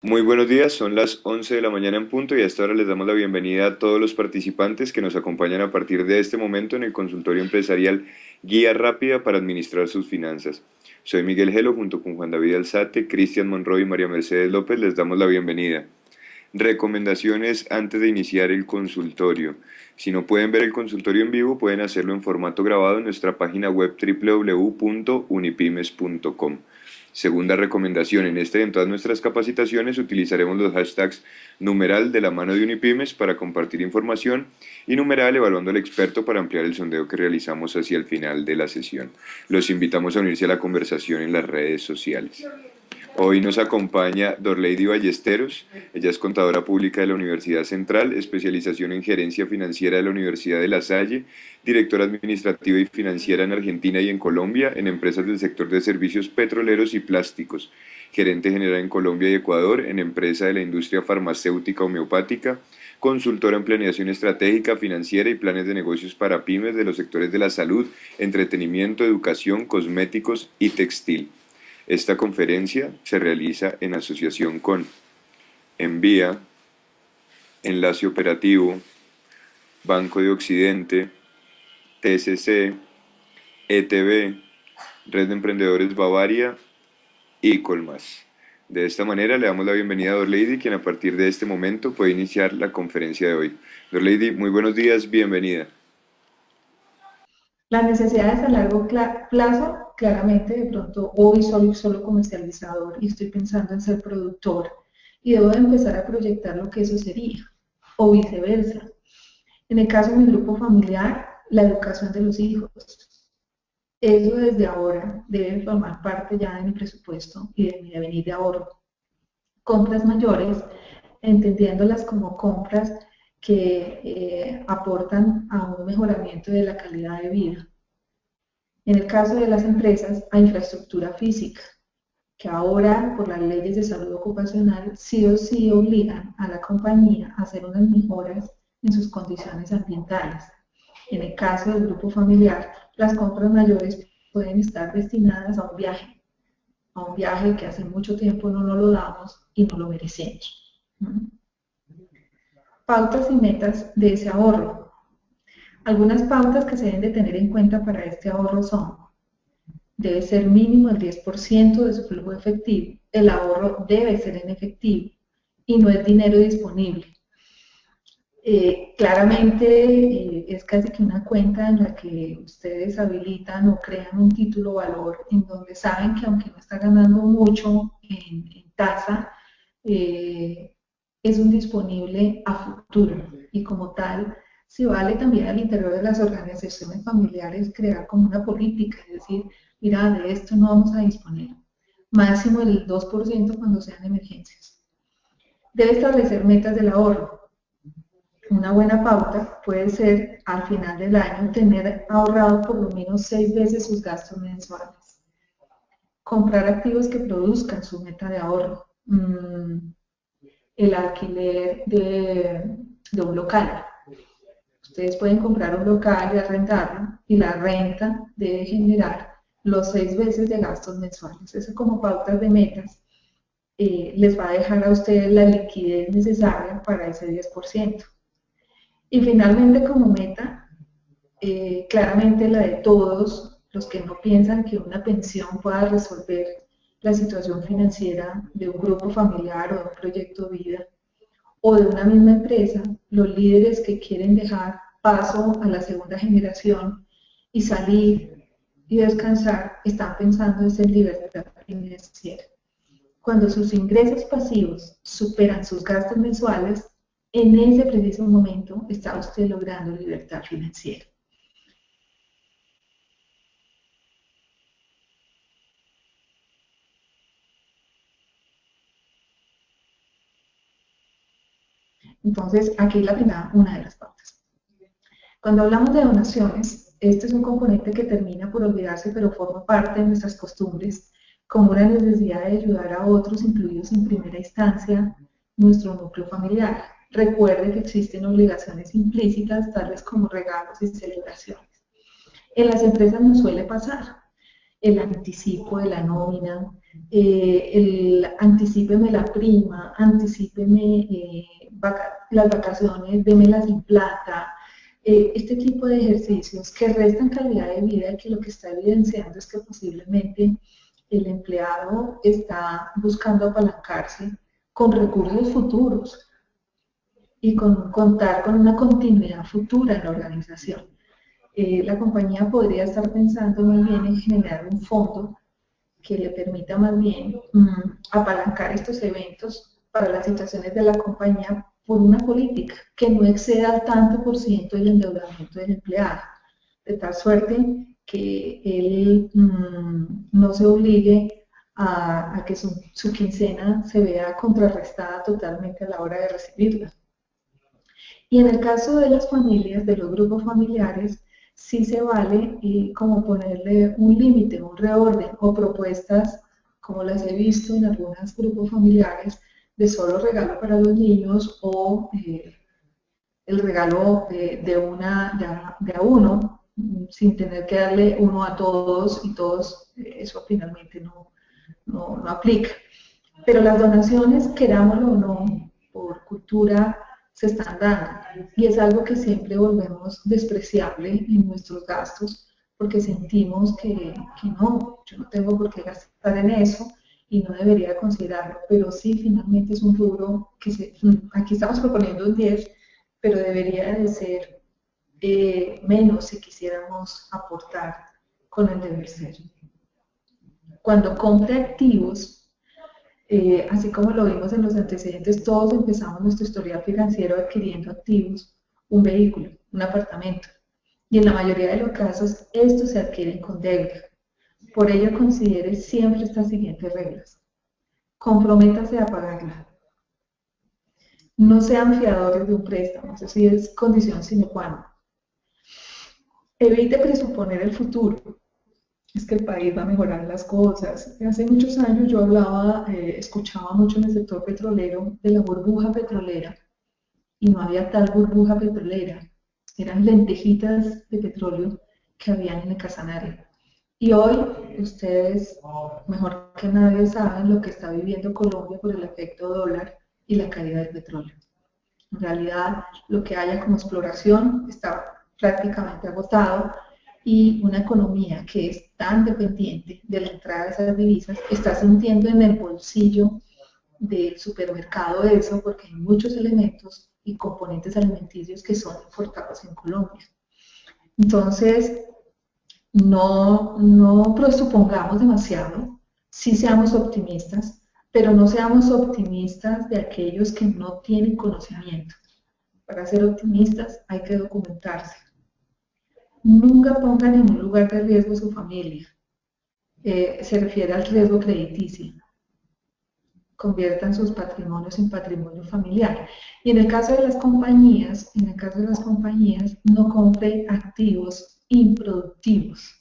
Muy buenos días, son las 11 de la mañana en punto y a esta hora les damos la bienvenida a todos los participantes que nos acompañan a partir de este momento en el consultorio empresarial Guía Rápida para Administrar sus Finanzas. Soy Miguel Gelo junto con Juan David Alzate, Cristian Monroy y María Mercedes López les damos la bienvenida. Recomendaciones antes de iniciar el consultorio. Si no pueden ver el consultorio en vivo, pueden hacerlo en formato grabado en nuestra página web www.unipymes.com. Segunda recomendación, en este y en todas nuestras capacitaciones utilizaremos los hashtags numeral de la mano de Unipymes para compartir información y numeral evaluando al experto para ampliar el sondeo que realizamos hacia el final de la sesión. Los invitamos a unirse a la conversación en las redes sociales. Hoy nos acompaña Dorleidy Ballesteros, ella es contadora pública de la Universidad Central, especialización en gerencia financiera de la Universidad de La Salle, directora administrativa y financiera en Argentina y en Colombia, en empresas del sector de servicios petroleros y plásticos, gerente general en Colombia y Ecuador, en empresa de la industria farmacéutica homeopática, consultora en planeación estratégica, financiera y planes de negocios para pymes de los sectores de la salud, entretenimiento, educación, cosméticos y textil. Esta conferencia se realiza en asociación con Envía, Enlace Operativo, Banco de Occidente, TCC, ETB, Red de Emprendedores Bavaria y Colmas. De esta manera le damos la bienvenida a Dorleidy, quien a partir de este momento puede iniciar la conferencia de hoy. Dorleidy, muy buenos días, bienvenida. Las necesidades a largo plazo, claramente, de pronto hoy soy solo comercializador y estoy pensando en ser productor y debo de empezar a proyectar lo que eso sería, o viceversa. En el caso de mi grupo familiar, la educación de los hijos. Eso desde ahora debe formar parte ya de mi presupuesto y de mi devenir de ahorro. Compras mayores, entendiéndolas como compras que aportan a un mejoramiento de la calidad de vida. En el caso de las empresas, a infraestructura física, que ahora, por las leyes de salud ocupacional, sí o sí obligan a la compañía a hacer unas mejoras en sus condiciones ambientales. En el caso del grupo familiar, las compras mayores pueden estar destinadas a un viaje que hace mucho tiempo no nos lo damos y no lo merecemos. Pautas y metas de ese ahorro. Algunas pautas que se deben de tener en cuenta para este ahorro son: debe ser mínimo el 10% de su flujo efectivo. El ahorro debe ser en efectivo y no es dinero disponible. Claramente es casi que una cuenta en la que ustedes habilitan o crean un título valor en donde saben que aunque no está ganando mucho en tasa, es un disponible a futuro y como tal se vale también al interior de las organizaciones familiares crear como una política, es decir, mira, de esto no vamos a disponer, máximo el 2% cuando sean emergencias. Debe establecer metas del ahorro. Una buena pauta puede ser al final del año tener ahorrado por lo menos 6 veces sus gastos mensuales. Comprar activos que produzcan su meta de ahorro. El alquiler de un local. Ustedes pueden comprar un local y arrendarlo y la renta debe generar los 6 veces de gastos mensuales. Eso como pautas de metas les va a dejar a ustedes la liquidez necesaria para ese 10%. Y finalmente como meta, claramente la de todos los que no piensan que una pensión pueda resolver la situación financiera de un grupo familiar o de un proyecto de vida o de una misma empresa, los líderes que quieren dejar paso a la segunda generación y salir y descansar, están pensando en ser libertad financiera. Cuando sus ingresos pasivos superan sus gastos mensuales, en ese preciso momento está usted logrando libertad financiera. Entonces, aquí la primera, una de las pautas. Cuando hablamos de donaciones, este es un componente que termina por olvidarse, pero forma parte de nuestras costumbres, como una necesidad de ayudar a otros, incluidos en primera instancia nuestro núcleo familiar. Recuerde que existen obligaciones implícitas, tales como regalos y celebraciones. En las empresas nos suele pasar el anticipo de la nómina, el anticípeme la prima, anticípeme las vacaciones, démelas sin plata, este tipo de ejercicios que restan calidad de vida y que lo que está evidenciando es que posiblemente el empleado está buscando apalancarse con recursos futuros y contar con una continuidad futura en la organización. La compañía podría estar pensando muy bien en generar un fondo que le permita más bien apalancar estos eventos para las situaciones de la compañía por una política que no exceda al tanto por ciento del endeudamiento del empleado, de tal suerte que él no se obligue a que su quincena se vea contrarrestada totalmente a la hora de recibirla. Y en el caso de las familias, de los grupos familiares, sí se vale como ponerle un límite, un reorden o propuestas, como las he visto en algunos grupos familiares, de solo regalo para los niños o el regalo de a uno, sin tener que darle uno a todos y todos, eso finalmente no aplica. Pero las donaciones, querámoslo o no, por cultura se están dando. Y es algo que siempre volvemos despreciable en nuestros gastos, porque sentimos que no, yo no tengo por qué gastar en eso y no debería considerarlo. Pero sí, finalmente es un rubro que aquí estamos proponiendo un 10, pero debería de ser menos si quisiéramos aportar con el deber ser. Cuando compre activos, así como lo vimos en los antecedentes, todos empezamos nuestro historial financiero adquiriendo activos, un vehículo, un apartamento. Y en la mayoría de los casos, estos se adquieren con deuda. Por ello, considere siempre estas siguientes reglas. Comprométase a pagarla. No sean fiadores de un préstamo, eso sí es condición sine qua non. Evite presuponer el futuro. Es que el país va a mejorar las cosas. Hace muchos años yo escuchaba mucho en el sector petrolero de la burbuja petrolera y no había tal burbuja petrolera. Eran lentejitas de petróleo que habían en el Casanare. Y hoy ustedes, mejor que nadie, saben lo que está viviendo Colombia por el efecto dólar y la caída del petróleo. En realidad, lo que haya como exploración está prácticamente agotado y una economía que es tan dependiente de la entrada de esas divisas está sintiendo en el bolsillo del supermercado eso porque hay muchos elementos y componentes alimenticios que son importados en Colombia. Entonces, no presupongamos demasiado, sí seamos optimistas, pero no seamos optimistas de aquellos que no tienen conocimiento. Para ser optimistas hay que documentarse. Nunca pongan en un lugar de riesgo su familia. Se refiere al riesgo crediticio. Conviertan sus patrimonios en patrimonio familiar. Y en el caso de las compañías, no compre activos improductivos.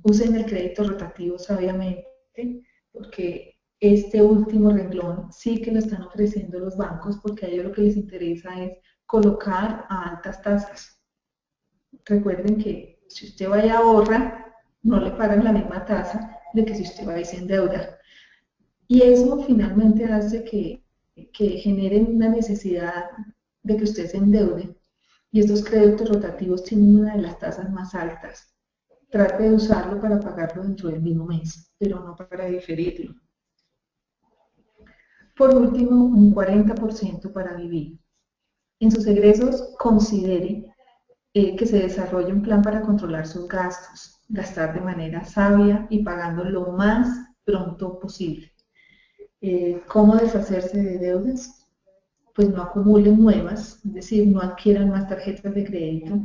Usen el crédito rotativo sabiamente, porque este último renglón sí que lo están ofreciendo los bancos, porque a ellos lo que les interesa es colocar a altas tasas. Recuerden que si usted va y ahorra, no le pagan la misma tasa de que si usted va y se endeuda. Y eso finalmente hace que generen una necesidad de que usted se endeude. Y estos créditos rotativos tienen una de las tasas más altas. Trate de usarlo para pagarlo dentro del mismo mes, pero no para diferirlo. Por último, un 40% para vivir. En sus egresos, considere que se desarrolle un plan para controlar sus gastos, gastar de manera sabia y pagando lo más pronto posible. ¿Cómo deshacerse de deudas? Pues no acumulen nuevas, es decir, no adquieran más tarjetas de crédito.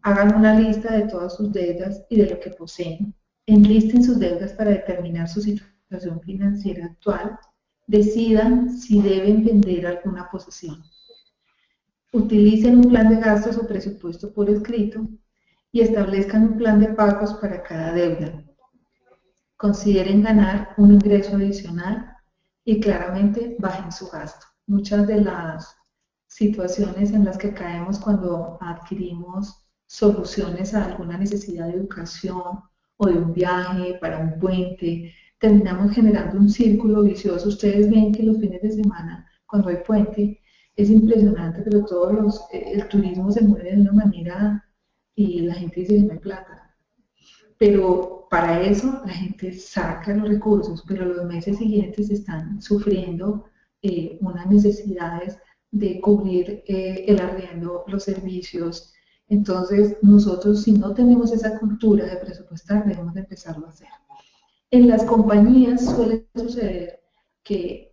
Hagan una lista de todas sus deudas y de lo que poseen. Enlisten sus deudas para determinar su situación financiera actual. Decidan si deben vender alguna posesión. Utilicen un plan de gastos o presupuesto por escrito y establezcan un plan de pagos para cada deuda. Consideren ganar un ingreso adicional y claramente bajen su gasto. Muchas de las situaciones en las que caemos cuando adquirimos soluciones a alguna necesidad de educación o de un viaje para un puente terminamos generando un círculo vicioso. Ustedes ven que los fines de semana, cuando hay puente, es impresionante, pero el turismo se mueve de una manera y la gente dice que no hay plata. Pero para eso la gente saca los recursos, pero los meses siguientes están sufriendo unas necesidades de cubrir el arriendo, los servicios. Entonces, nosotros si no tenemos esa cultura de presupuestar, debemos de empezarlo a hacer. En las compañías suele suceder que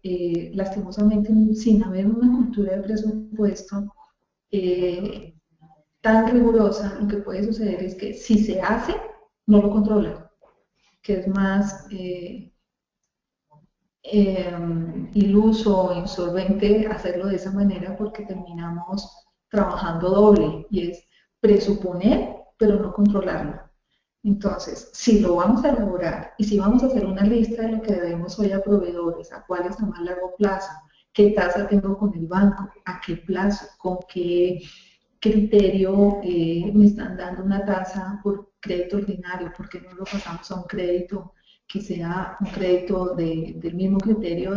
lastimosamente sin haber una cultura de presupuesto tan rigurosa, lo que puede suceder es que si se hace, no lo controlan, que es más iluso o insolvente hacerlo de esa manera porque terminamos trabajando doble y es presuponer pero no controlarlo. Entonces, si lo vamos a elaborar y si vamos a hacer una lista de lo que debemos hoy a proveedores, a cuáles a más largo plazo, qué tasa tengo con el banco, a qué plazo, con qué criterio me están dando una tasa por crédito ordinario, porque no lo pasamos a un crédito que sea un crédito del mismo criterio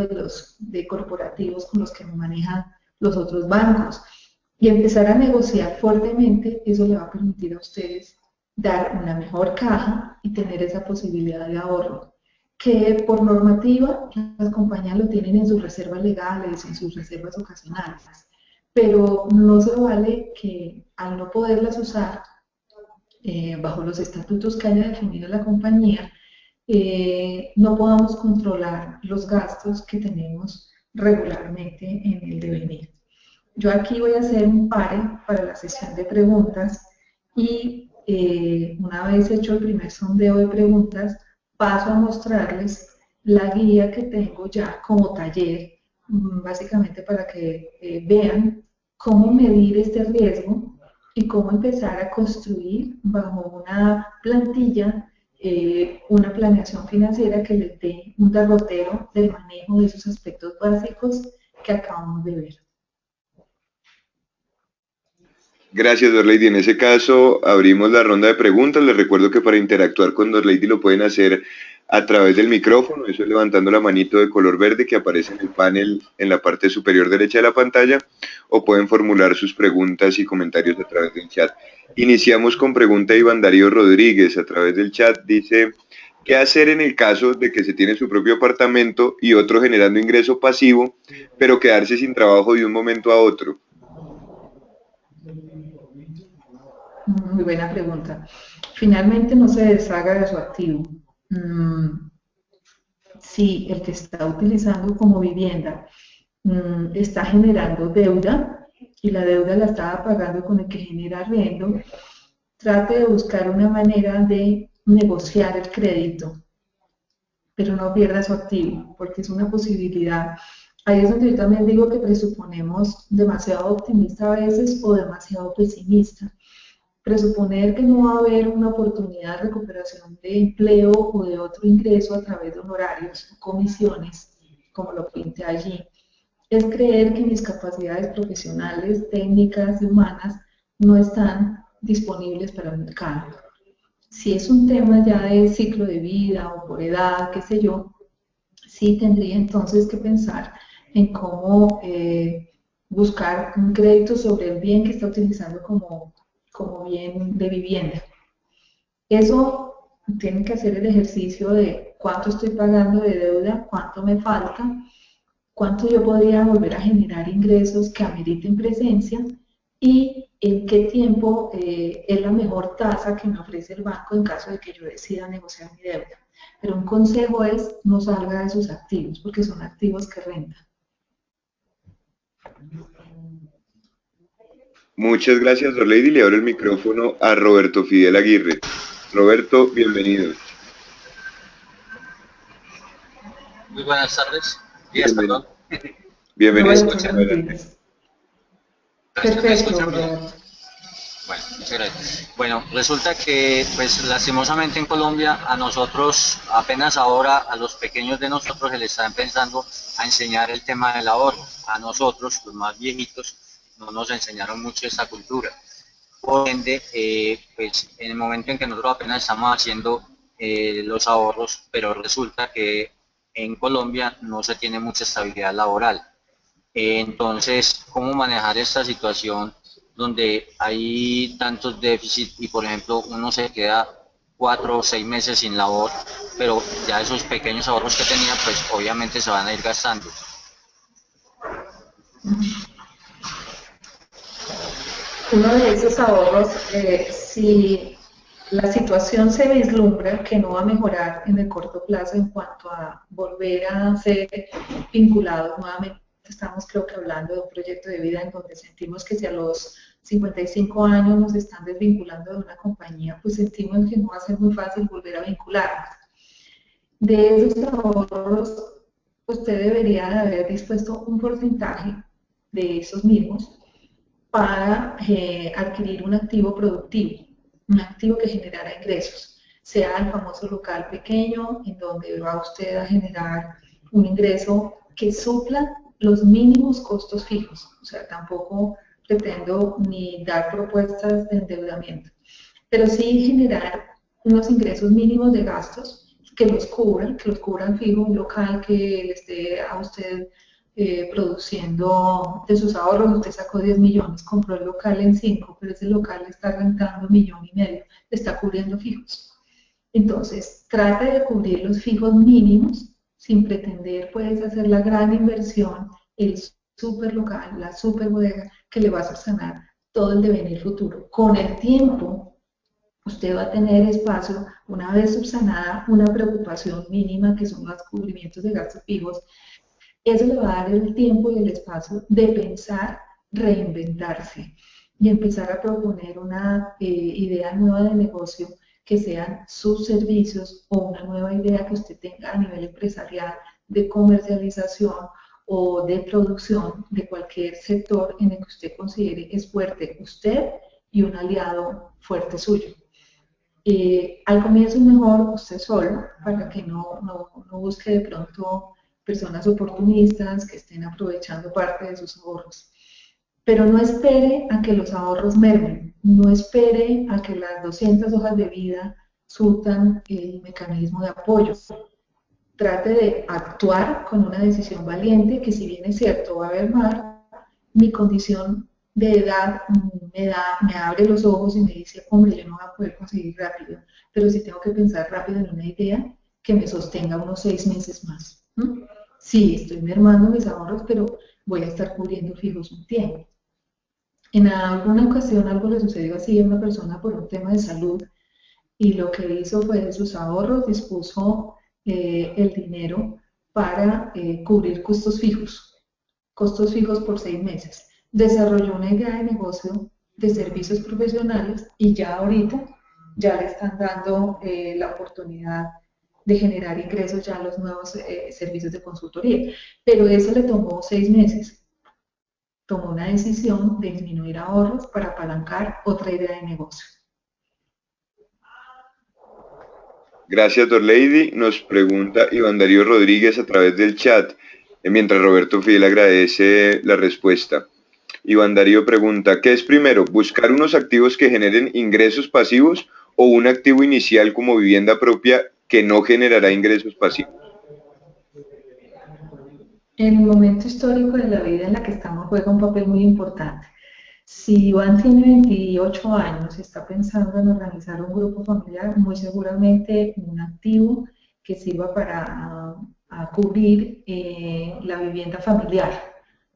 de corporativos con los que manejan los otros bancos. Y empezar a negociar fuertemente, eso le va a permitir a ustedes dar una mejor caja y tener esa posibilidad de ahorro, que por normativa las compañías lo tienen en sus reservas legales, en sus reservas ocasionales, pero no se vale que al no poderlas usar bajo los estatutos que haya definido la compañía, no podamos controlar los gastos que tenemos regularmente en el devenir. Yo aquí voy a hacer un pare para la sesión de preguntas y una vez hecho el primer sondeo de preguntas, paso a mostrarles la guía que tengo ya como taller, básicamente para que vean cómo medir este riesgo y cómo empezar a construir bajo una plantilla una planeación financiera que les dé un derrotero del manejo de esos aspectos básicos que acabamos de ver. Gracias, Dorlady. En ese caso, abrimos la ronda de preguntas. Les recuerdo que para interactuar con Dorlady lo pueden hacer a través del micrófono, eso es levantando la manito de color verde que aparece en el panel en la parte superior derecha de la pantalla, o pueden formular sus preguntas y comentarios a través del chat. Iniciamos con pregunta de Iván Darío Rodríguez a través del chat. Dice, ¿qué hacer en el caso de que se tiene su propio apartamento y otro generando ingreso pasivo, pero quedarse sin trabajo de un momento a otro? Muy buena pregunta. Finalmente no se deshaga de su activo. Si el que está utilizando como vivienda está generando deuda y la deuda la está pagando con el que genera arriendo, trate de buscar una manera de negociar el crédito, pero no pierda su activo, porque es una posibilidad. Ahí es donde yo también digo que presuponemos demasiado optimista a veces o demasiado pesimista. Presuponer que no va a haber una oportunidad de recuperación de empleo o de otro ingreso a través de honorarios o comisiones, como lo pinté allí, es creer que mis capacidades profesionales, técnicas y humanas no están disponibles para el mercado. Si es un tema ya de ciclo de vida o por edad, qué sé yo, sí tendría entonces que pensar en cómo buscar un crédito sobre el bien que está utilizando como bien de vivienda. Eso tiene que hacer el ejercicio de cuánto estoy pagando de deuda, cuánto me falta, cuánto yo podría volver a generar ingresos que ameriten presencia y en qué tiempo es la mejor tasa que me ofrece el banco en caso de que yo decida negociar mi deuda. Pero un consejo es no salga de sus activos porque son activos que rentan. Muchas gracias, Dorlady. Le abro el micrófono a Roberto Fidel Aguirre. Roberto, bienvenido. Muy buenas tardes. Días, perdón. Bienvenido. Perfecto. Bueno, muchas gracias. Bueno, resulta que, pues, lastimosamente en Colombia, a nosotros, apenas ahora, a los pequeños de nosotros, se les está empezando a enseñar el tema del ahorro. A nosotros, los más viejitos, no nos enseñaron mucho esta cultura. Por ende, pues, en el momento en que nosotros apenas estamos haciendo los ahorros, pero resulta que en Colombia no se tiene mucha estabilidad laboral. Entonces, ¿cómo manejar esta situación donde hay tantos déficits y, por ejemplo, uno se queda 4 o 6 meses sin labor, pero ya esos pequeños ahorros que tenía, pues obviamente se van a ir gastando? Uno de esos ahorros, si la situación se vislumbra que no va a mejorar en el corto plazo en cuanto a volver a ser vinculados nuevamente, estamos creo que hablando de un proyecto de vida en donde sentimos que si a los 55 años nos están desvinculando de una compañía, pues sentimos que no va a ser muy fácil volver a vincularnos. De esos ahorros, usted debería de haber dispuesto un porcentaje de esos mismos para adquirir un activo productivo, un activo que generara ingresos, sea el famoso local pequeño, en donde va usted a generar un ingreso que supla los mínimos costos fijos. O sea, tampoco pretendo ni dar propuestas de endeudamiento, pero sí generar unos ingresos mínimos de gastos que los cubran fijo, un local que le esté a usted produciendo de sus ahorros. Usted sacó 10 millones, compró el local en 5, pero ese local le está rentando 1,5 millones, le está cubriendo fijos. Entonces, trate de cubrir los fijos mínimos sin pretender pues hacer la gran inversión, el super local, la super bodega que le va a subsanar todo el devenir futuro. Con el tiempo, usted va a tener espacio, una vez subsanada una preocupación mínima que son los cubrimientos de gastos fijos. Eso le va a dar el tiempo y el espacio de pensar, reinventarse y empezar a proponer una idea nueva de negocio que sean sus servicios o una nueva idea que usted tenga a nivel empresarial de comercialización o de producción de cualquier sector en el que usted considere es fuerte usted y un aliado fuerte suyo. Al comienzo es mejor usted solo, para que no busque de pronto personas oportunistas que estén aprovechando parte de sus ahorros. Pero no espere a que los ahorros mermen, no espere a que las 200 hojas de vida surtan el mecanismo de apoyo. Trate de actuar con una decisión valiente, que si bien es cierto va a haber más, mi condición de edad me abre los ojos y me dice, hombre, yo no voy a poder conseguir rápido, pero sí tengo que pensar rápido en una idea que me sostenga unos 6 meses más. Sí, estoy mermando mis ahorros, pero voy a estar cubriendo fijos un tiempo. En alguna ocasión algo le sucedió así a una persona por un tema de salud y lo que hizo fue de sus ahorros dispuso el dinero para cubrir costos fijos por 6 meses. Desarrolló una idea de negocio de servicios profesionales y ya ahorita ya le están dando la oportunidad de generar ingresos ya a los nuevos servicios de consultoría. Pero eso le tomó 6 meses. Tomó una decisión de disminuir ahorros para apalancar otra idea de negocio. Gracias, Dorlady. Nos pregunta Iván Darío Rodríguez a través del chat, mientras Roberto Fiel agradece la respuesta. Iván Darío pregunta, ¿qué es primero, buscar unos activos que generen ingresos pasivos o un activo inicial como vivienda propia que no generará ingresos pasivos? El momento histórico de la vida en la que estamos juega un papel muy importante. Si Iván tiene 28 años y está pensando en organizar un grupo familiar, muy seguramente un activo que sirva para cubrir la vivienda familiar.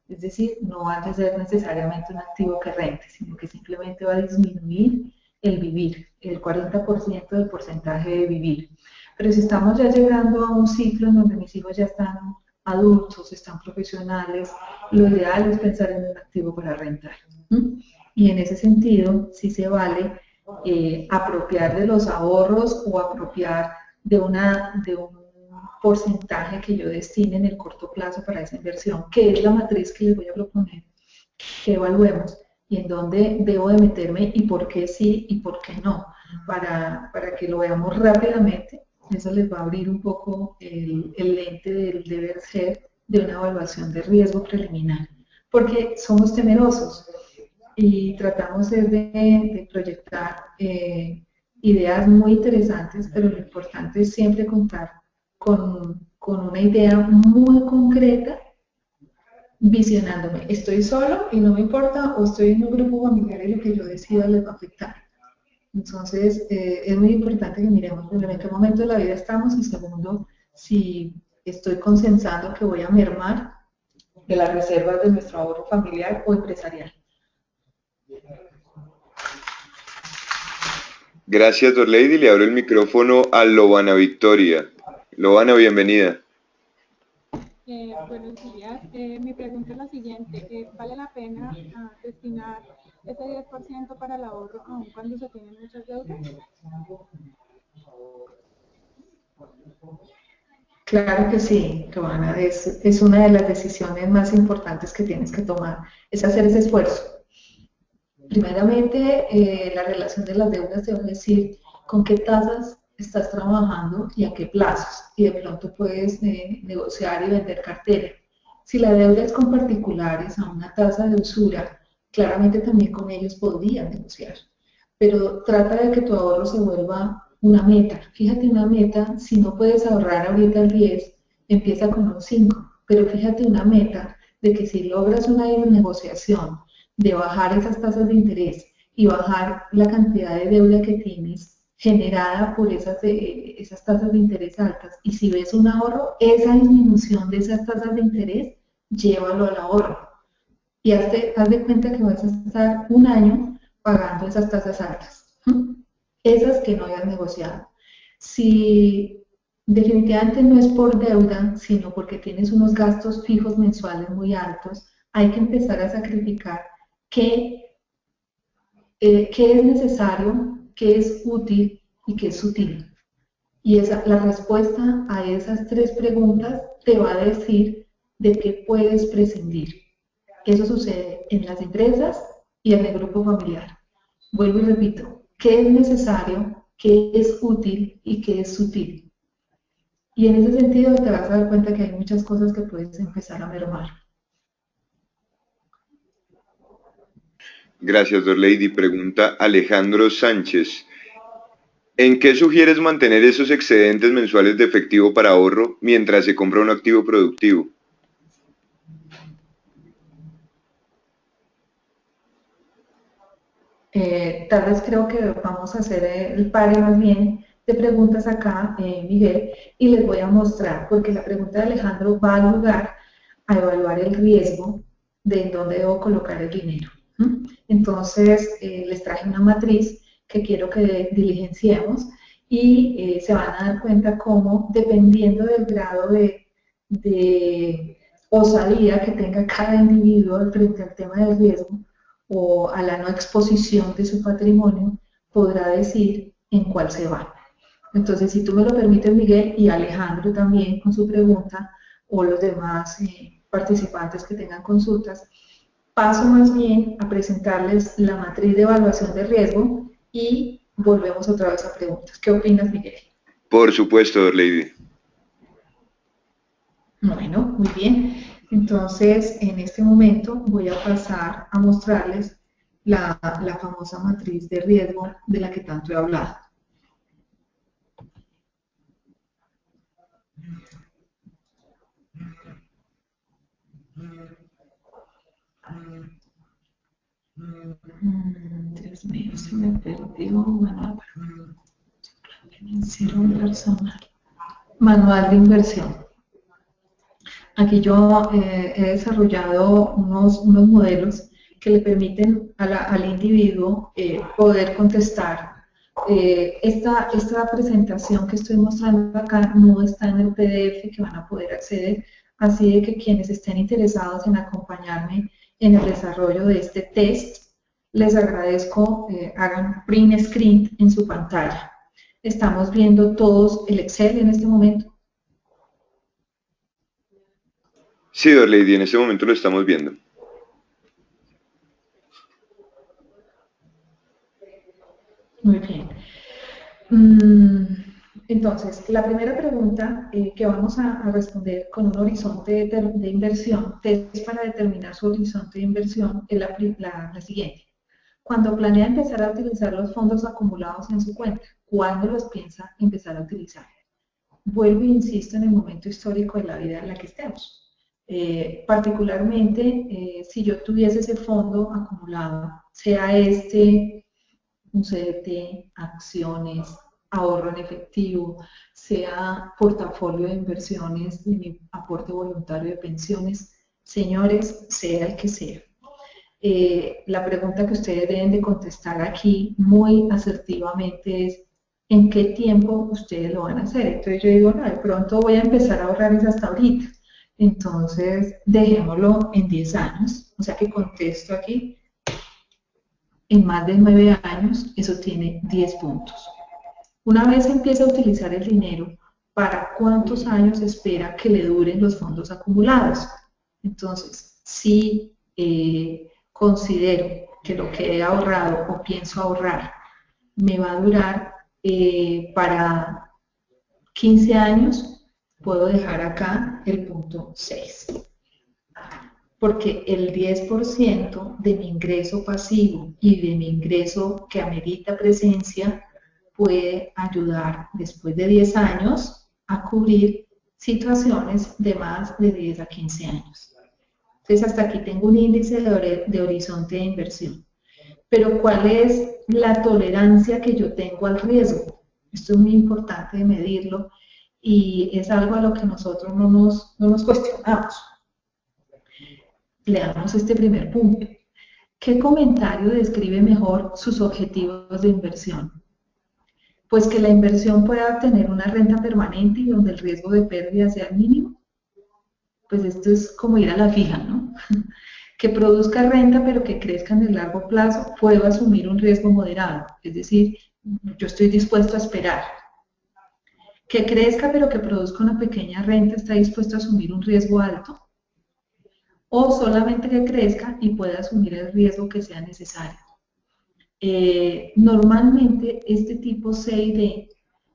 Es decir, no va a ser necesariamente un activo que rente, sino que simplemente va a disminuir el vivir, el 40% del porcentaje de vivir. Pero si estamos ya llegando a un ciclo en donde mis hijos ya están adultos, están profesionales, lo ideal es pensar en un activo para rentar. Y en ese sentido, sí se vale apropiar de los ahorros o apropiar de un porcentaje que yo destine en el corto plazo para esa inversión, que es la matriz que les voy a proponer, que evaluemos y en dónde debo de meterme y por qué sí y por qué no, para que lo veamos rápidamente. Eso les va a abrir un poco el lente del deber ser de una evaluación de riesgo preliminar, porque somos temerosos y tratamos de proyectar ideas muy interesantes, pero lo importante es siempre contar con una idea muy concreta, visionándome. Estoy solo y no me importa, o estoy en un grupo familiar y lo que yo decida les va a afectar. Entonces, es muy importante que miremos primero en qué momento de la vida estamos y segundo, si estoy consensando que voy a mermar de las reservas de nuestro ahorro familiar o empresarial. Gracias, Dorlady. Le abro el micrófono a Lobana Victoria. Lobana, bienvenida. Buenos días. Mi pregunta es la siguiente. ¿Vale la pena destinar ese 10% para el ahorro aun cuando se tienen muchas deudas? Claro que sí, Giovanna, es una de las decisiones más importantes que tienes que tomar, es hacer ese esfuerzo. Primeramente, la relación de las deudas te va a decir con qué tasas estás trabajando y a qué plazos, y de pronto puedes negociar y vender cartera. Si la deuda es con particulares a una tasa de usura, claramente también con ellos podrías negociar, pero trata de que tu ahorro se vuelva una meta. Fíjate una meta, si no puedes ahorrar ahorita el 10, empieza con un 5, pero fíjate una meta de que si logras una negociación de bajar esas tasas de interés y bajar la cantidad de deuda que tienes generada por esas tasas de interés altas, y si ves un ahorro, esa disminución de esas tasas de interés, llévalo al ahorro. Y haz de cuenta que vas a estar un año pagando esas tasas altas, esas que no hayas negociado. Si definitivamente no es por deuda, sino porque tienes unos gastos fijos mensuales muy altos, hay que empezar a sacrificar qué es necesario, qué es útil y qué es sutil. Y la respuesta a esas tres preguntas te va a decir de qué puedes prescindir. Eso sucede en las empresas y en el grupo familiar. Vuelvo y repito, ¿qué es necesario, qué es útil y qué es sutil? Y en ese sentido te vas a dar cuenta que hay muchas cosas que puedes empezar a mermar. Gracias, Dorlady. Pregunta Alejandro Sánchez. ¿En qué sugieres mantener esos excedentes mensuales de efectivo para ahorro mientras se compra un activo productivo? Tal vez creo que vamos a hacer el pare más bien de preguntas acá, Miguel, y les voy a mostrar, porque la pregunta de Alejandro va a ayudar a evaluar el riesgo de en dónde debo colocar el dinero. Entonces, les traje una matriz que quiero que diligenciemos y se van a dar cuenta cómo, dependiendo del grado de osadía que tenga cada individuo frente al tema del riesgo o a la no exposición de su patrimonio, podrá decir en cuál se va. Entonces, si tú me lo permites, Miguel, y Alejandro también con su pregunta, o los demás participantes que tengan consultas, paso más bien a presentarles la matriz de evaluación de riesgo y volvemos otra vez a preguntas. ¿Qué opinas, Miguel? Por supuesto, Dorlady. Bueno, muy bien. Entonces, en este momento voy a pasar a mostrarles la famosa matriz de riesgo de la que tanto he hablado. Dios mío, se me perdió. Manual de inversión. Aquí yo he desarrollado unos modelos que le permiten al individuo poder contestar. Esta presentación que estoy mostrando acá no está en el PDF que van a poder acceder, así de que quienes estén interesados en acompañarme en el desarrollo de este test, les agradezco hagan print screen en su pantalla. Estamos viendo todos el Excel en este momento. Sí, Dorlady, en este momento lo estamos viendo. Muy bien. Entonces, la primera pregunta que vamos a responder con un horizonte de inversión, test para determinar su horizonte de inversión, es la siguiente. Cuando planea empezar a utilizar los fondos acumulados en su cuenta, cuándo los piensa empezar a utilizar. Vuelvo e insisto en el momento histórico de la vida en la que estemos. Particularmente, si yo tuviese ese fondo acumulado, sea un CDT, acciones, ahorro en efectivo, sea portafolio de inversiones de mi aporte voluntario de pensiones, señores, sea el que sea. La pregunta que ustedes deben de contestar aquí muy asertivamente es ¿en qué tiempo ustedes lo van a hacer? Entonces yo digo, no, de pronto voy a empezar a ahorrar es hasta ahorita. Entonces dejémoslo en 10 años, o sea que contesto aquí, en más de 9 años, eso tiene 10 puntos. Una vez empieza a utilizar el dinero, ¿para cuántos años espera que le duren los fondos acumulados? Entonces, si considero que lo que he ahorrado o pienso ahorrar me va a durar para 15 años, puedo dejar acá el punto 6. Porque el 10% de mi ingreso pasivo y de mi ingreso que amerita presencia puede ayudar después de 10 años a cubrir situaciones de más de 10 a 15 años. Entonces hasta aquí tengo un índice de horizonte de inversión. Pero ¿cuál es la tolerancia que yo tengo al riesgo? Esto es muy importante de medirlo y es algo a lo que nosotros no nos cuestionamos. Leamos este primer punto. ¿Qué comentario describe mejor sus objetivos de inversión? Pues que la inversión pueda obtener una renta permanente y donde el riesgo de pérdida sea mínimo. Pues esto es como ir a la fija, ¿no? Que produzca renta pero que crezca en el largo plazo, puedo asumir un riesgo moderado, es decir, yo estoy dispuesto a esperar. Que crezca pero que produzca una pequeña renta, está dispuesto a asumir un riesgo alto. O solamente que crezca y pueda asumir el riesgo que sea necesario. Normalmente este tipo C y D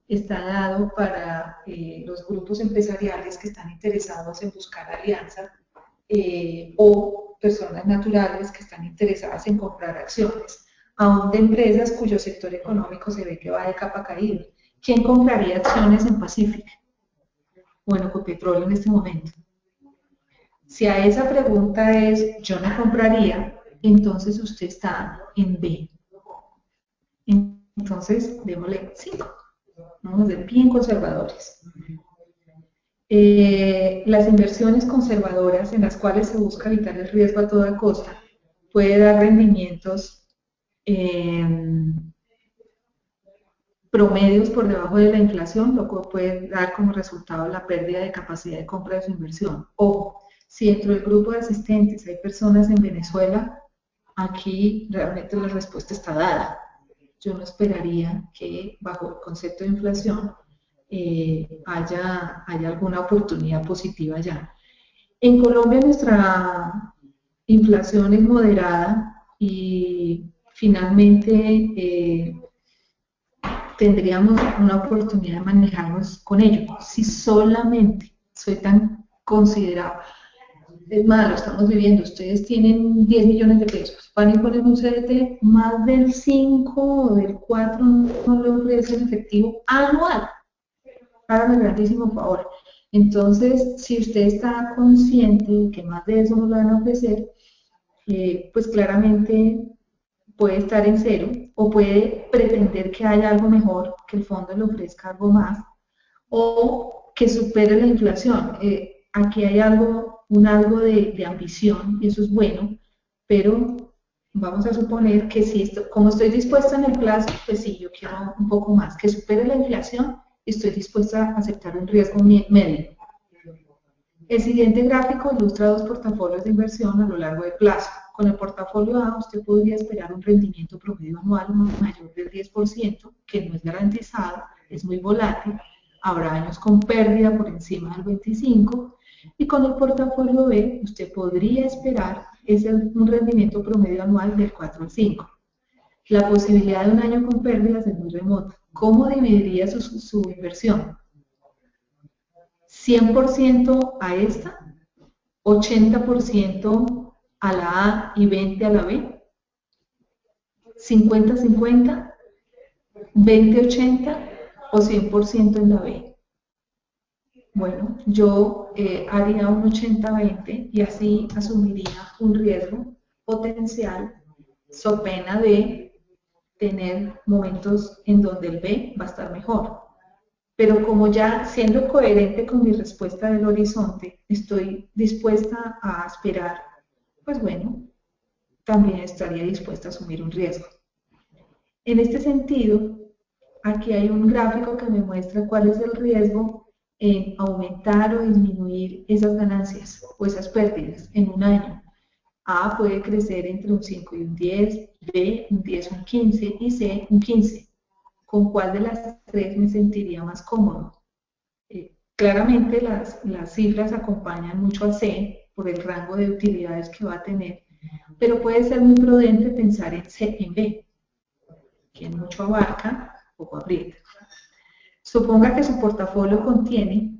está dado para los grupos empresariales que están interesados en buscar alianza o personas naturales que están interesadas en comprar acciones, aún de empresas cuyo sector económico se ve que va de capa caída. ¿Quién compraría acciones en Pacific? Bueno, Ecopetrol en este momento. Si a esa pregunta es yo no compraría, entonces usted está en B. Entonces, démosle 5. Vamos a ser bien conservadores. Las inversiones conservadoras en las cuales se busca evitar el riesgo a toda costa puede dar rendimientos promedios por debajo de la inflación, lo que puede dar como resultado la pérdida de capacidad de compra de su inversión. Ojo, si dentro del grupo de asistentes hay personas en Venezuela, aquí realmente la respuesta está dada. Yo no esperaría que bajo el concepto de inflación haya alguna oportunidad positiva allá. En Colombia nuestra inflación es moderada y finalmente tendríamos una oportunidad de manejarnos con ello. Si solamente soy tan considerado, es más, lo estamos viviendo, ustedes tienen 10 millones de pesos, van a poner un CDT, más del 5 o del 4 no le ofrecen efectivo anual. Háganme un grandísimo favor. Entonces, si usted está consciente de que más de eso no lo van a ofrecer, pues claramente puede estar en cero o puede pretender que haya algo mejor, que el fondo le ofrezca algo más o que supere la inflación. Aquí hay algo de ambición y eso es bueno, pero vamos a suponer que si como estoy dispuesta en el plazo, pues sí, yo quiero un poco más, que supere la inflación y estoy dispuesta a aceptar un riesgo medio. El siguiente gráfico ilustra dos portafolios de inversión a lo largo del plazo. Con el portafolio A usted podría esperar un rendimiento promedio anual mayor del 10%, que no es garantizado, es muy volátil, habrá años con pérdida por encima del 25%, y con el portafolio B usted podría esperar un rendimiento promedio anual del 4 al 5%. La posibilidad de un año con pérdidas es muy remota. ¿Cómo dividiría su inversión? 100% a esta, 80% a la A y 20% a la B, 50-50, 20-80 o 100% en la B. Bueno, yo haría un 80-20 y así asumiría un riesgo potencial, so pena de tener momentos en donde el B va a estar mejor. Pero como ya siendo coherente con mi respuesta del horizonte, estoy dispuesta a esperar, pues bueno, también estaría dispuesta a asumir un riesgo. En este sentido, aquí hay un gráfico que me muestra cuál es el riesgo en aumentar o disminuir esas ganancias o esas pérdidas en un año. A puede crecer entre un 5 y un 10, B un 10 y un 15 y C un 15. ¿Con cuál de las tres me sentiría más cómodo? Claramente las cifras acompañan mucho a C por el rango de utilidades que va a tener, pero puede ser muy prudente pensar en C en B, quien mucho abarca, poco aprieta. Suponga que su portafolio contiene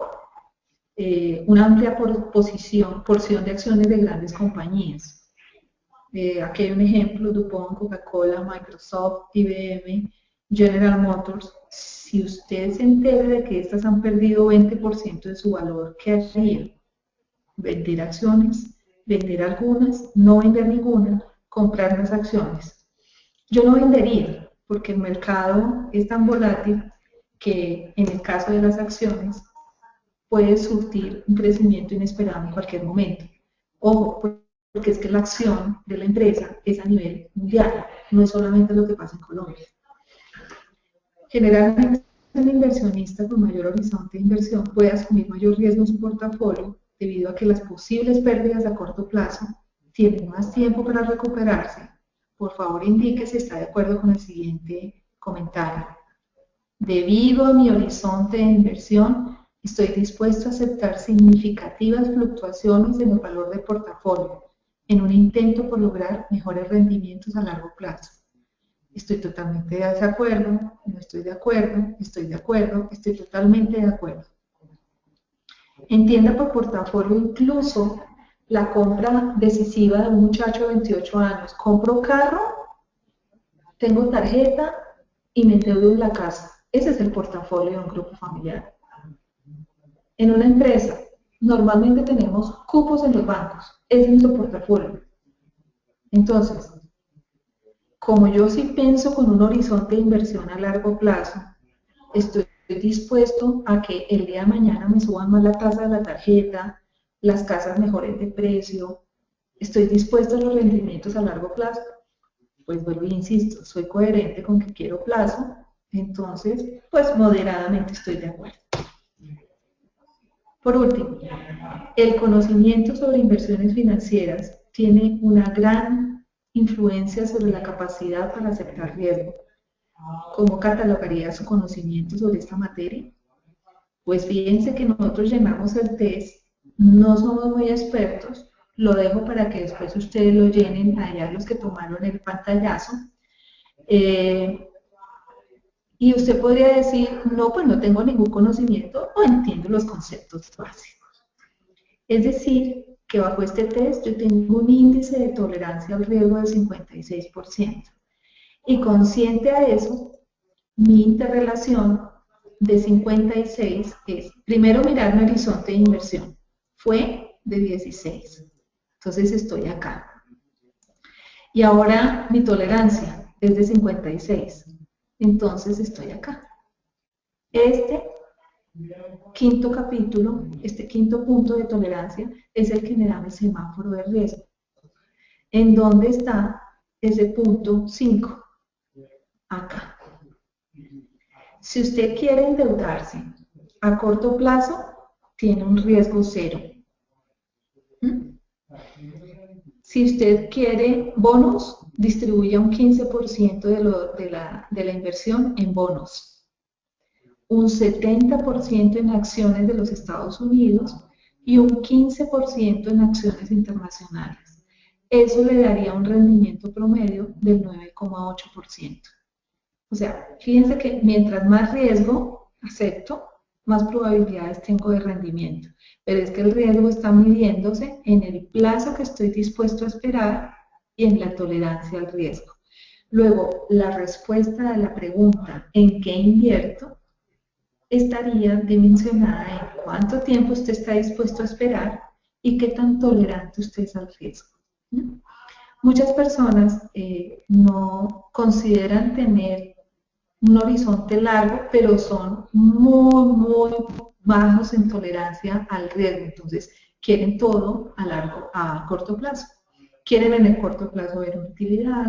una amplia porción de acciones de grandes compañías. Aquí hay un ejemplo: DuPont, Coca-Cola, Microsoft, IBM, General Motors. Si usted se entera de que estas han perdido 20% de su valor, ¿qué haría? Vender acciones, vender algunas, no vender ninguna, comprar las acciones. Yo no vendería, porque el mercado es tan volátil que en el caso de las acciones puede surtir un crecimiento inesperado en cualquier momento. Ojo, porque es que la acción de la empresa es a nivel mundial, no es solamente lo que pasa en Colombia. Generalmente, un inversionista con mayor horizonte de inversión puede asumir mayor riesgo en su portafolio debido a que las posibles pérdidas a corto plazo tienen más tiempo para recuperarse. Por favor, indique si está de acuerdo con el siguiente comentario. Debido a mi horizonte de inversión, estoy dispuesto a aceptar significativas fluctuaciones en el valor del portafolio en un intento por lograr mejores rendimientos a largo plazo. Estoy totalmente de desacuerdo, no estoy de acuerdo, estoy de acuerdo, estoy totalmente de acuerdo. Entienda por portafolio incluso la compra decisiva de un muchacho de 28 años. Compro carro, tengo tarjeta y me endeudo en la casa. Ese es el portafolio de un grupo familiar. En una empresa, normalmente tenemos cupos en los bancos. Ese es nuestro portafolio. Entonces, como yo sí pienso con un horizonte de inversión a largo plazo, estoy dispuesto a que el día de mañana me suban más la tasa de la tarjeta, las casas mejoren de precio, estoy dispuesto a los rendimientos a largo plazo. Pues vuelvo e insisto, soy coherente con que quiero plazo, entonces pues moderadamente estoy de acuerdo. Por último, el conocimiento sobre inversiones financieras tiene una gran influencia sobre la capacidad para aceptar riesgo. ¿Cómo catalogaría su conocimiento sobre esta materia? Pues fíjense que nosotros llenamos el test, no somos muy expertos, lo dejo para que después ustedes lo llenen allá los que tomaron el pantallazo. Y usted podría decir, no, pues no tengo ningún conocimiento o entiendo los conceptos básicos. Es decir, que bajo este test yo tengo un índice de tolerancia al riesgo del 56%. Y consciente a eso, mi interrelación de 56 es, primero mirar mi horizonte de inversión, fue de 16, entonces estoy acá. Y ahora mi tolerancia es de 56, entonces estoy acá. Este quinto capítulo, este quinto punto de tolerancia es el que me da mi semáforo de riesgo. ¿En dónde está ese punto 5? Acá. Si usted quiere endeudarse a corto plazo, tiene un riesgo 0. Si usted quiere bonos, distribuya un 15% de la inversión en bonos, un 70% en acciones de los Estados Unidos y un 15% en acciones internacionales. Eso le daría un rendimiento promedio del 9,8%. O sea, fíjense que mientras más riesgo acepto, más probabilidades tengo de rendimiento. Pero es que el riesgo está midiéndose en el plazo que estoy dispuesto a esperar y en la tolerancia al riesgo. Luego, la respuesta a la pregunta ¿en qué invierto? Estaría dimensionada en cuánto tiempo usted está dispuesto a esperar y qué tan tolerante usted es al riesgo. ¿No? Muchas personas no consideran tener un horizonte largo, pero son muy bajos en tolerancia al riesgo. Entonces, quieren todo a corto plazo. Quieren en el corto plazo ver una utilidad,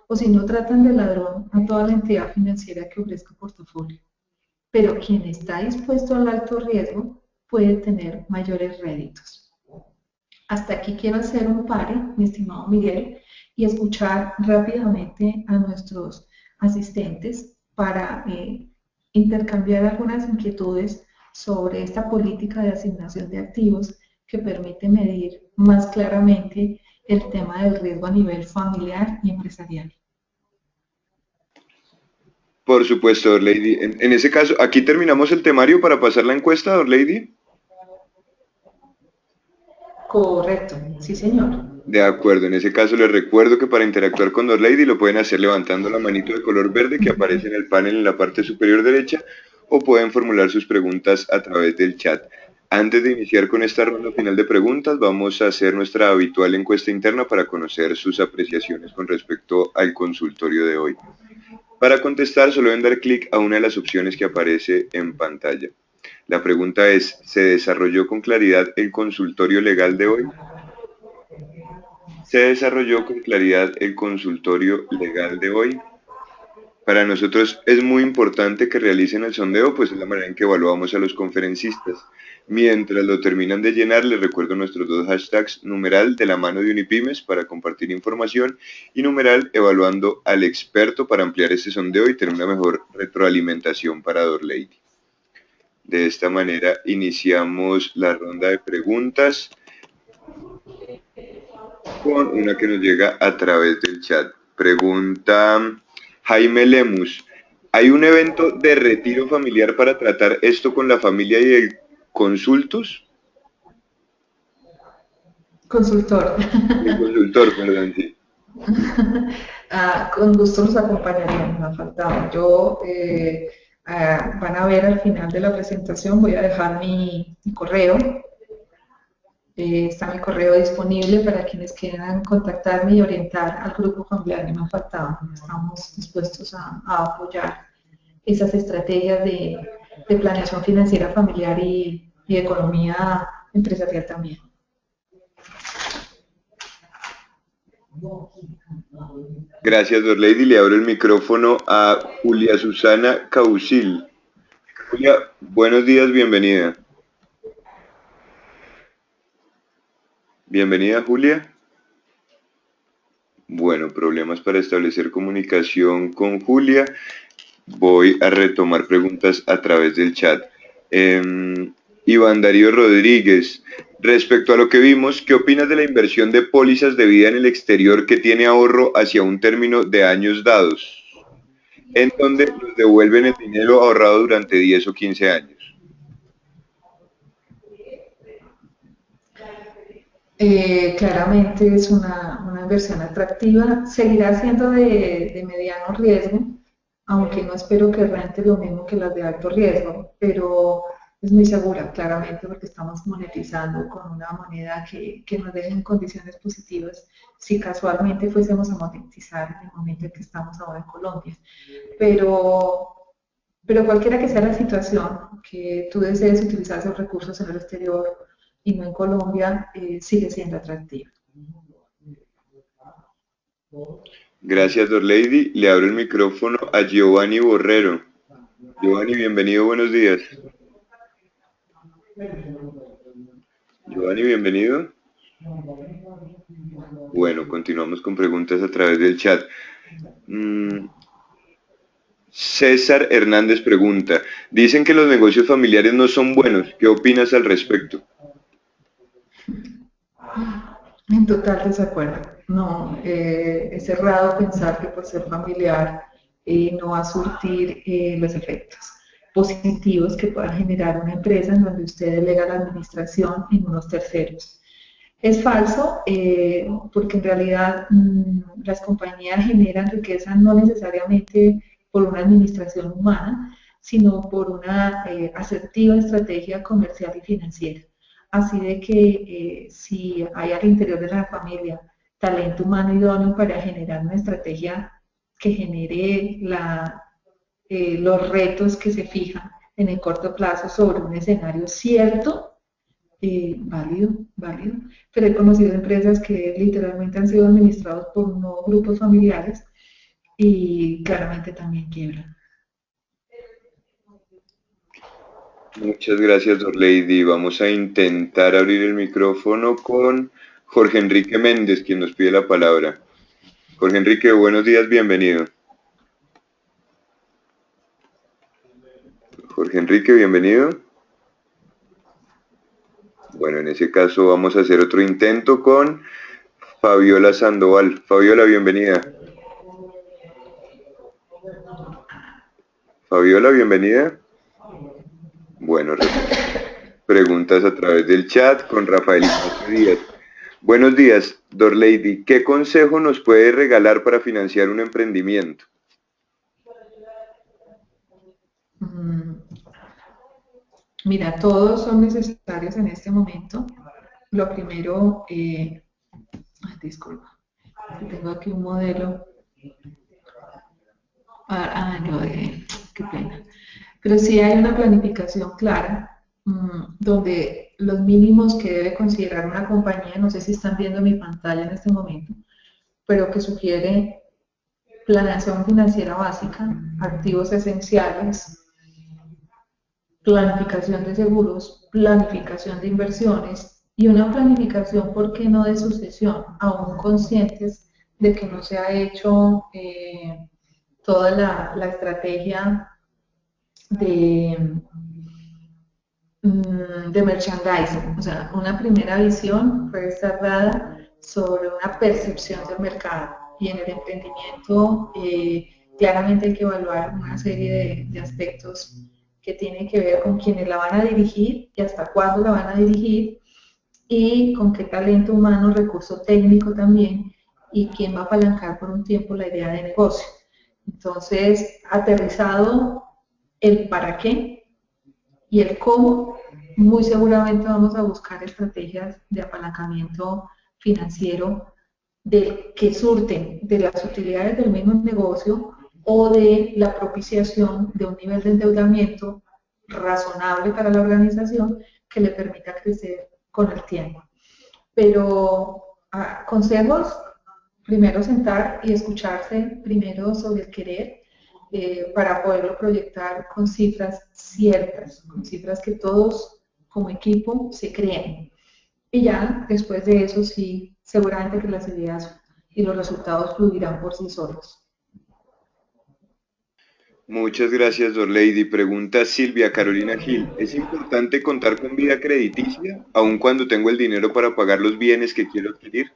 o si no, tratan de ladrón a toda la entidad financiera que ofrezca portafolio. Pero quien está dispuesto al alto riesgo puede tener mayores réditos. Hasta aquí quiero hacer un pare, mi estimado Miguel, y escuchar rápidamente a nuestros asistentes para intercambiar algunas inquietudes sobre esta política de asignación de activos que permite medir más claramente el tema del riesgo a nivel familiar y empresarial. Por supuesto, Dorlady. En ese caso, aquí terminamos el temario para pasar la encuesta, Dorlady. Correcto, sí señor. De acuerdo, en ese caso les recuerdo que para interactuar con Dorlady lo pueden hacer levantando la manito de color verde que aparece en el panel en la parte superior derecha o pueden formular sus preguntas a través del chat. Antes de iniciar con esta ronda final de preguntas, vamos a hacer nuestra habitual encuesta interna para conocer sus apreciaciones con respecto al consultorio de hoy. Para contestar, solo deben dar clic a una de las opciones que aparece en pantalla. La pregunta es, ¿se desarrolló con claridad el consultorio legal de hoy? ¿Se desarrolló con claridad el consultorio legal de hoy? Para nosotros es muy importante que realicen el sondeo, pues es la manera en que evaluamos a los conferencistas. Mientras lo terminan de llenar, les recuerdo nuestros dos hashtags, numeral de la mano de Unipymes para compartir información y numeral evaluando al experto para ampliar este sondeo y tener una mejor retroalimentación para Dorlady. De esta manera iniciamos la ronda de preguntas con una que nos llega a través del chat. Pregunta Jaime Lemus, ¿hay un evento de retiro familiar para tratar esto con la familia y el consultus? Consultor. El consultor, perdón, sí. Con gusto los acompañaríamos, me ha faltado. Van a ver al final de la presentación, voy a dejar mi correo. Está mi correo disponible para quienes quieran contactarme y orientar al grupo familiar que me ha faltado. Estamos dispuestos a apoyar esas estrategias de planeación financiera familiar y economía empresarial también. Gracias, Dorlady. Le abro el micrófono a Julia Susana Causil. Julia, buenos días, bienvenida. Bienvenida, Julia. Bueno, problemas para establecer comunicación con Julia. Voy a retomar preguntas a través del chat. Iván Darío Rodríguez, respecto a lo que vimos, ¿qué opinas de la inversión de pólizas de vida en el exterior que tiene ahorro hacia un término de años dados, en donde nos devuelven el dinero ahorrado durante 10 o 15 años? Claramente es una inversión atractiva, seguirá siendo de mediano riesgo, aunque no espero que rente lo mismo que las de alto riesgo, pero es muy segura, claramente, porque estamos monetizando con una moneda que nos deje en condiciones positivas si casualmente fuésemos a monetizar en el momento en que estamos ahora en Colombia. Pero cualquiera que sea la situación, que tú desees utilizar esos recursos en el exterior y no en Colombia, sigue siendo atractiva. Gracias, Dorlady. Le abro el micrófono a Giovanni Borrero. Giovanni, bienvenido, buenos días. Giovanni, bienvenido. Bueno, continuamos con preguntas a través del chat. César Hernández pregunta, dicen que los negocios familiares no son buenos. ¿Qué opinas al respecto? En total desacuerdo. No, es errado pensar que por ser familiar no va a surtir los efectos positivos que pueda generar una empresa en donde usted delega la administración en unos terceros. Es falso, porque en realidad las compañías generan riqueza no necesariamente por una administración humana, sino por una asertiva estrategia comercial y financiera. Así de que si hay al interior de la familia talento humano idóneo para generar una estrategia que genere los retos que se fijan en el corto plazo sobre un escenario cierto, válido, válido, pero he conocido empresas que literalmente han sido administrados por unos grupos familiares y claramente también quiebran. Muchas gracias, Dorlady. Vamos a intentar abrir el micrófono con Jorge Enrique Méndez, quien nos pide la palabra. Jorge Enrique, buenos días, bienvenido. Jorge Enrique, bienvenido. Bueno, en ese caso vamos a hacer otro intento con Fabiola Sandoval. Fabiola, bienvenida. Fabiola, bienvenida. Bueno, preguntas a través del chat con Rafael Ignacio Díaz. Buenos días, Dorlady. ¿Qué consejo nos puede regalar para financiar un emprendimiento? Mira, todos son necesarios en este momento. Lo primero, disculpa, tengo aquí un modelo. Qué pena. Pero sí hay una planificación clara, donde los mínimos que debe considerar una compañía, no sé si están viendo mi pantalla en este momento, pero que sugiere planeación financiera básica, activos esenciales, planificación de seguros, planificación de inversiones y una planificación, ¿por qué no de sucesión? Aún conscientes de que no se ha hecho toda la estrategia de merchandising. O sea, una primera visión puede estar dada sobre una percepción del mercado, y en el emprendimiento claramente hay que evaluar una serie de aspectos que tienen que ver con quiénes la van a dirigir y hasta cuándo la van a dirigir, y con qué talento humano, recurso técnico también, y quién va a apalancar por un tiempo la idea de negocio. Entonces, aterrizado el para qué y el cómo, muy seguramente vamos a buscar estrategias de apalancamiento financiero que surten de las utilidades del mismo negocio o de la propiciación de un nivel de endeudamiento razonable para la organización que le permita crecer con el tiempo. Pero consejos, primero sentar y escucharse primero sobre el querer, para poderlo proyectar con cifras ciertas, con cifras que todos como equipo se creen. Y ya después de eso sí, seguramente que las ideas y los resultados fluirán por sí solos. Muchas gracias, Dorlady. Pregunta Silvia Carolina Gil. ¿Es importante contar con vida crediticia, aun cuando tengo el dinero para pagar los bienes que quiero adquirir?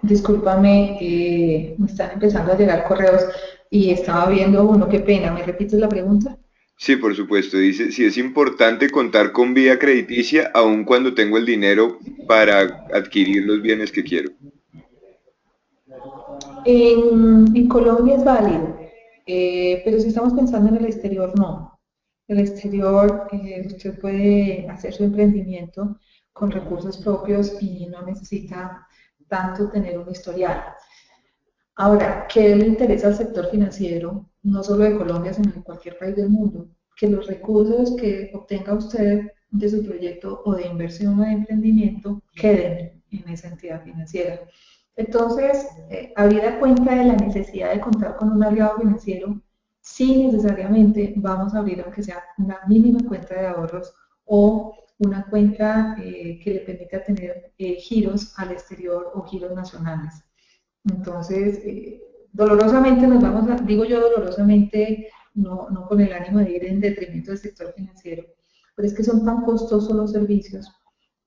Discúlpame, me están empezando a llegar correos y estaba viendo uno, qué pena. ¿Me repites la pregunta? Sí, por supuesto. Dice, si es importante contar con vida crediticia, aun cuando tengo el dinero para adquirir los bienes que quiero. En Colombia es válido, pero si estamos pensando en el exterior, no. En el exterior usted puede hacer su emprendimiento con recursos propios y no necesita tanto tener un historial. Ahora, ¿qué le interesa al sector financiero, no solo de Colombia, sino de cualquier país del mundo? Que los recursos que obtenga usted de su proyecto o de inversión o de emprendimiento queden en esa entidad financiera. Entonces, habida cuenta de la necesidad de contar con un aliado financiero, sí necesariamente vamos a abrir, aunque sea una mínima cuenta de ahorros o una cuenta que le permita tener giros al exterior o giros nacionales. Entonces, dolorosamente nos vamos a, digo yo dolorosamente, no con el ánimo de ir en detrimento del sector financiero, pero es que son tan costosos los servicios,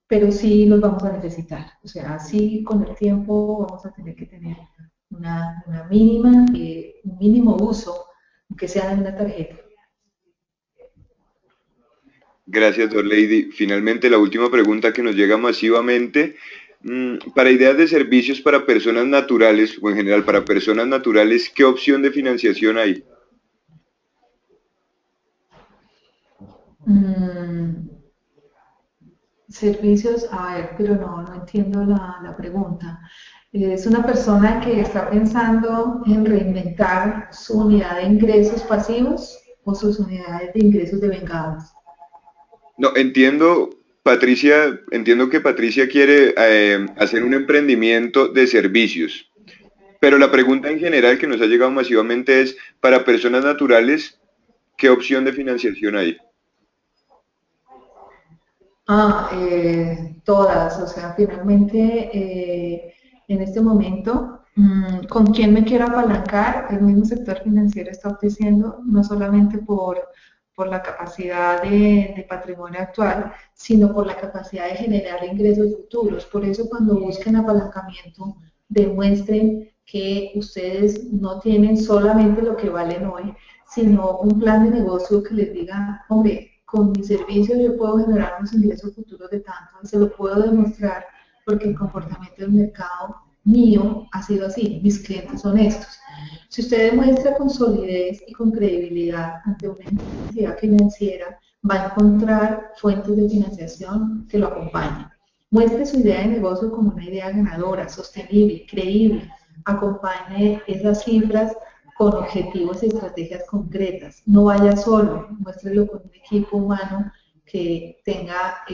pero sí los vamos a necesitar. O sea, sí con el tiempo vamos a tener que tener una mínima, un mínimo uso, aunque sea de una tarjeta. Gracias, Lady. Finalmente, la última pregunta que nos llega masivamente. Para ideas de servicios para personas naturales, o en general para personas naturales, ¿qué opción de financiación hay? Mm, servicios, a ver, pero no entiendo la pregunta. Es una persona que está pensando en reinventar su unidad de ingresos pasivos o sus unidades de ingresos devengados. No, entiendo que Patricia quiere hacer un emprendimiento de servicios, pero la pregunta en general que nos ha llegado masivamente es, para personas naturales, ¿qué opción de financiación hay? Todas, o sea, finalmente en este momento, ¿con quién me quiero apalancar? El mismo sector financiero está ofreciendo, no solamente por la capacidad de patrimonio actual, sino por la capacidad de generar ingresos futuros. Por eso cuando busquen apalancamiento, demuestren que ustedes no tienen solamente lo que valen hoy, sino un plan de negocio que les diga, hombre, con mi servicio yo puedo generar unos ingresos futuros de tanto, y se lo puedo demostrar porque el comportamiento del mercado mío ha sido así, mis clientes son estos. Si usted demuestra con solidez y con credibilidad ante una entidad financiera, va a encontrar fuentes de financiación que lo acompañen. Muestre su idea de negocio como una idea ganadora, sostenible, creíble. Acompañe esas cifras con objetivos y estrategias concretas. No vaya solo, muéstrelo con un equipo humano que tenga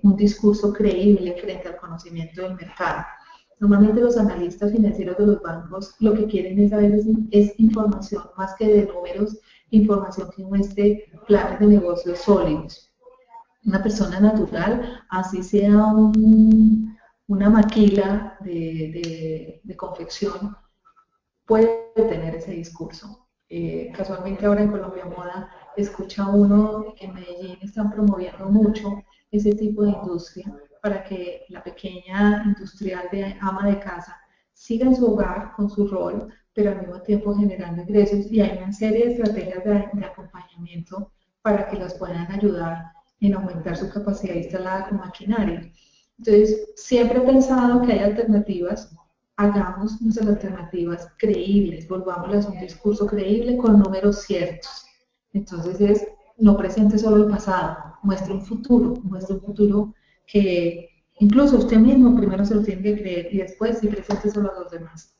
un discurso creíble frente al conocimiento del mercado. Normalmente los analistas financieros de los bancos lo que quieren es saber es información más que de números, información que muestre planes de negocios sólidos. Una persona natural, así sea una maquila de confección, puede tener ese discurso. Casualmente ahora en Colombia Moda escucha uno que en Medellín están promoviendo mucho ese tipo de industria para que la pequeña industrial de ama de casa siga en su hogar con su rol, pero al mismo tiempo generando ingresos y hay una serie de estrategias de acompañamiento para que las puedan ayudar en aumentar su capacidad instalada con maquinaria. Entonces, siempre he pensado que hay alternativas, hagamos nuestras alternativas creíbles, volvámoslas a un discurso creíble con números ciertos. Entonces no presente solo el pasado, muestre un futuro que incluso usted mismo primero se lo tiene que creer y después sí presente solo a los demás.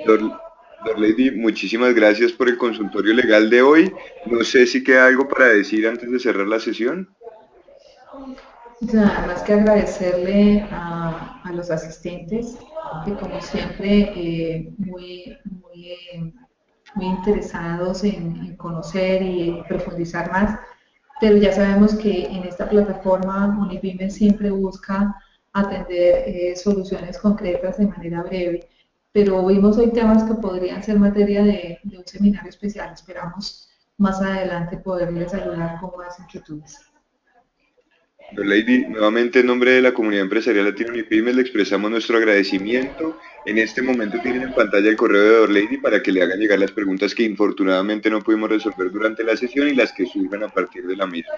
Lord, Lord Lady, muchísimas gracias por el consultorio legal de hoy. No sé si queda algo para decir antes de cerrar la sesión. Nada más que agradecerle a los asistentes, que como siempre muy interesados en conocer y profundizar más, pero ya sabemos que en esta plataforma Unipyme siempre busca atender soluciones concretas de manera breve, pero vimos hoy temas que podrían ser materia de un seminario especial. Esperamos más adelante poderles ayudar con más inquietudes. Lord Lady, nuevamente en nombre de la comunidad empresarial Latino Unipymes le expresamos nuestro agradecimiento. En este momento tienen en pantalla el correo de Lord Lady para que le hagan llegar las preguntas que infortunadamente no pudimos resolver durante la sesión y las que surjan a partir de la misma.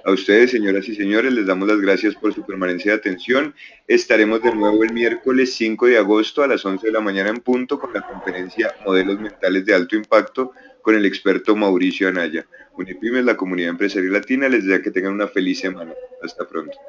A ustedes, señoras y señores, les damos las gracias por su permanencia de atención. Estaremos de nuevo el miércoles 5 de agosto a las 11 de la mañana en punto con la conferencia Modelos Mentales de Alto Impacto con el experto Mauricio Anaya. Unipymes, la comunidad empresarial latina, les desea que tengan una feliz semana. Hasta pronto.